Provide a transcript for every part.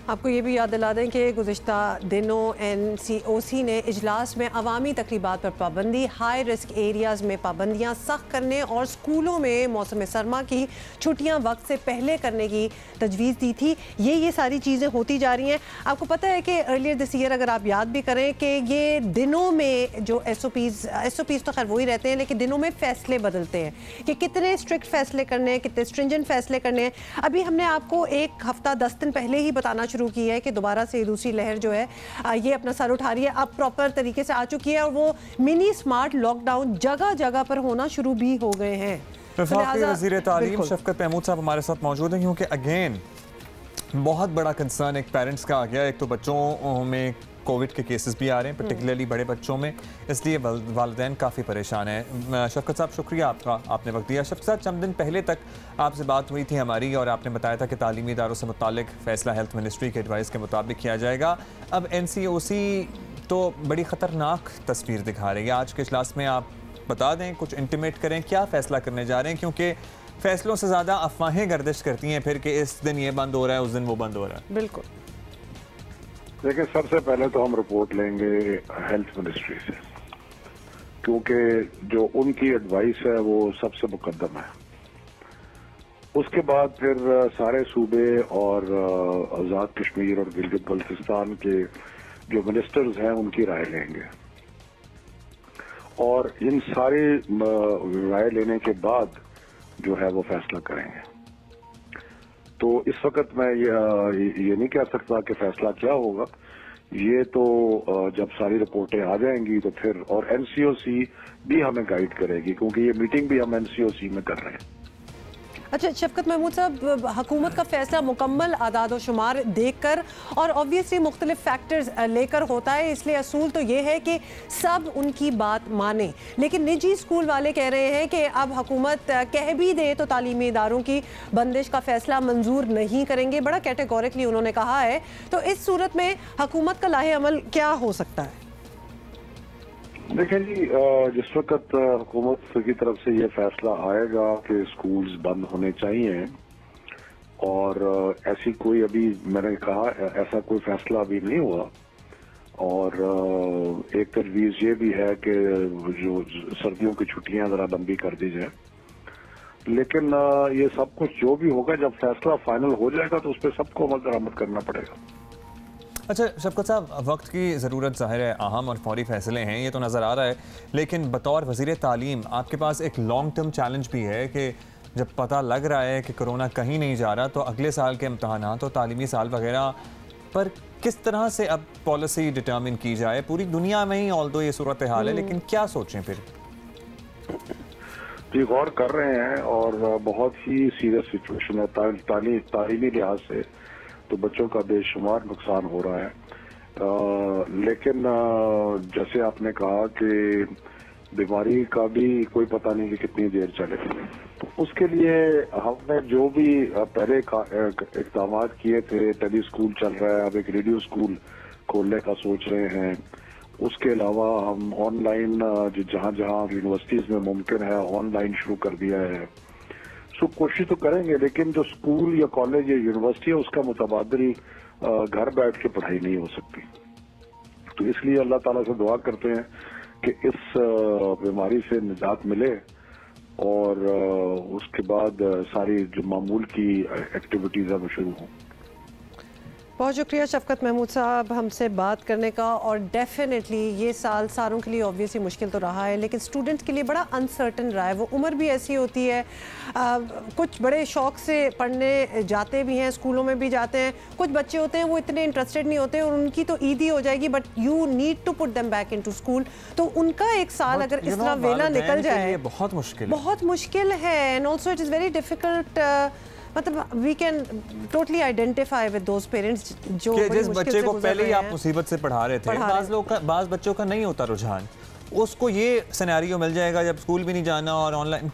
आपको ये भी याद दिला दें कि गुज़िश्ता दिनों NCOC ने इजलास में अवामी तकरीबात पर पाबंदी, हाई रिस्क एरियाज़ में पाबंदियाँ सख्त करने और स्कूलों में मौसम सरमा की छुट्टियाँ वक्त से पहले करने की तजवीज़ दी थी। ये सारी चीज़ें होती जा रही हैं। आपको पता है कि अर्लियर दिस ईयर अगर आप याद भी करें कि ये दिनों में जो SOPs तो खैर वही रहते हैं, लेकिन दिनों में फ़ैसले बदलते हैं कि कितने स्ट्रिक्ट फ़ैसले करने हैं, कितने स्ट्रिंजेंट फ़ैसले करने हैं। अभी हमने आपको एक हफ़्ता 10 दिन पहले ही बताना शुरू की है कि दोबारा से दूसरी लहर जो है ये अपना सर उठा रही है, अब प्रॉपर तरीके से आ चुकी है और वो मिनी स्मार्ट लॉकडाउन जगह जगह पर होना शुरू भी हो गए हैं। वफाकी वज़ीर तालीम शफ़क़त महमूद साहब हमारे साथ मौजूद हैं, क्योंकि अगेन बहुत बड़ा कंसर्न एक पेरेंट्स का आ गया। एक तो बच्चों में कोविड के केसेस भी आ रहे हैं, पर्टिकुलरली बड़े बच्चों में, इसलिए वालिदैन काफ़ी परेशान हैं। शफ़क़त साहब शुक्रिया आपका, आपने वक्त दिया। शफ़क़त साहब, चंद दिन पहले तक आपसे बात हुई थी हमारी और आपने बताया था कि तालीमी इदारों से मुतालिक फ़ैसला हेल्थ मिनिस्ट्री के एडवाइस के मुताबिक किया जाएगा। अब NCOC तो बड़ी ख़तरनाक तस्वीर दिखा रही है। आज के इजलास में आप बता दें, कुछ इंटीमेट करें क्या फ़ैसला करने जा रहे हैं, क्योंकि फ़ैसलों से ज़्यादा अफवाहें गर्दिश करती हैं फिर कि इस दिन ये बंद हो रहा है, उस दिन वो बंद हो रहा है। बिल्कुल। देखिए, सबसे पहले तो हम रिपोर्ट लेंगे हेल्थ मिनिस्ट्री से, क्योंकि जो उनकी एडवाइस है वो सबसे मुकद्दम है। उसके बाद फिर सारे सूबे और आज़ाद कश्मीर और गिलगित बल्तिस्तान के जो मिनिस्टर्स हैं उनकी राय लेंगे और इन सारी राय लेने के बाद जो है वो फैसला करेंगे। तो इस वक्त मैं ये नहीं कह सकता कि फैसला क्या होगा। ये तो जब सारी रिपोर्टें आ जाएंगी तो फिर, और NCOC भी हमें गाइड करेगी, क्योंकि ये मीटिंग भी हम NCOC में कर रहे हैं। अच्छा शफ़क़त महमूद साहब, हुकूमत का फैसला मुकम्मल आदाद व शुमार देखकर और ऑब्वियसली मुख्तलिफ फैक्टर्स लेकर होता है, इसलिए असूल तो ये है कि सब उनकी बात माने। लेकिन निजी स्कूल वाले कह रहे हैं कि अब हुकूमत कह भी दे तो तालीमी इदारों की बंदिश का फैसला मंजूर नहीं करेंगे। बड़ा कैटेगोरिकली उन्होंने कहा है। तो इस सूरत में हुकूमत का लाहे अमल क्या हो सकता है? देखें जी, जिस वक्त हुकूमत की तरफ से ये फैसला आएगा कि स्कूल्स बंद होने चाहिए, और ऐसी कोई, अभी मैंने कहा ऐसा कोई फैसला अभी नहीं हुआ, और एक तजवीज़ ये भी है कि जो सर्दियों की छुट्टियां ज़रा लंबी कर दी जाए। लेकिन ये सब कुछ जो भी होगा, जब फैसला फाइनल हो जाएगा तो उस पर सबको अमल दरामद करना पड़ेगा। अच्छा शफ़क़त साहब, वक्त की ज़रूरत ज़ाहिर है, अहम और फौरी फ़ैसले हैं, ये तो नज़र आ रहा है, लेकिन बतौर वज़ीर तालीम आपके पास एक लॉन्ग टर्म चैलेंज भी है कि जब पता लग रहा है कि कोरोना कहीं नहीं जा रहा, तो अगले साल के इम्तहानात और तालीमी साल वगैरह पर किस तरह से अब पॉलिसी डिटर्मिन की जाए। पूरी दुनिया में ही ऑल्दो ये सूरत हाल है, लेकिन क्या सोचें फिर? जी, गौर कर रहे हैं और बहुत ही सीरियस सिचुएशन है तालीमी लिहाज से, तो बच्चों का बेशुमार नुकसान हो रहा है। लेकिन जैसे आपने कहा कि बीमारी का भी कोई पता नहीं कि कितनी देर चलेगी, तो उसके लिए हमने जो भी पहले इक़दाम किए थे, टेली स्कूल चल रहा है, अब एक रेडियो स्कूल खोलने का सोच रहे हैं। उसके अलावा हम ऑनलाइन जहाँ जहाँ यूनिवर्सिटीज़ में मुमकिन है ऑनलाइन शुरू कर दिया है। सो कोशिश तो करेंगे, लेकिन जो स्कूल या कॉलेज या यूनिवर्सिटी है उसका मुतबादली घर बैठ के पढ़ाई नहीं हो सकती। तो इसलिए अल्लाह ताला से दुआ करते हैं कि इस बीमारी से निजात मिले और उसके बाद सारी जो मामूल की एक्टिविटीज़ है वो शुरू हों। बहुत शुक्रिया शफ़क़त महमूद साहब हमसे बात करने का। और डेफिनेटली ये साल सारों के लिए ऑब्वियसली मुश्किल तो रहा है, लेकिन स्टूडेंट्स के लिए बड़ा अनसर्टन रहा है। वो उम्र भी ऐसी होती है, कुछ बड़े शौक़ से पढ़ने जाते भी हैं, स्कूलों में भी जाते हैं। कुछ बच्चे होते हैं वो इतने इंटरेस्टेड नहीं होते और उनकी तो ईद ही हो जाएगी, but you need to put them back into school. तो उनका एक साल अगर इस तरह वेला निकल जाए बहुत मुश्किल है। And also it is very difficult, मतलब we can totally identify with those parents जो जिस बच्चे को पहले ही आप मुसीबत से पढ़ा रहे थे। बाज़ बच्चों का नहीं होता रुझान, उसको ये सिनेरियो मिल जाएगा जब स्कूल भी नहीं जाना और ऑनलाइन,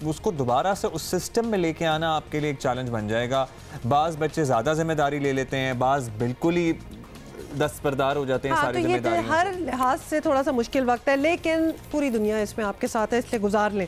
उसको दोबारा से उस सिस्टम में लेके आना आपके लिए एक चैलेंज बन जाएगा। बाज़ बच्चे ज़्यादा जिम्मेदारी ले लेते हैं, बाज़ बिल्कुल ही दस्तबरदार हो जाते हैं सारी जिम्मेदारियों। हर लिहाज से थोड़ा सा मुश्किल वक्त है, लेकिन पूरी दुनिया इसमें आपके साथ है, इसलिए गुजार लें।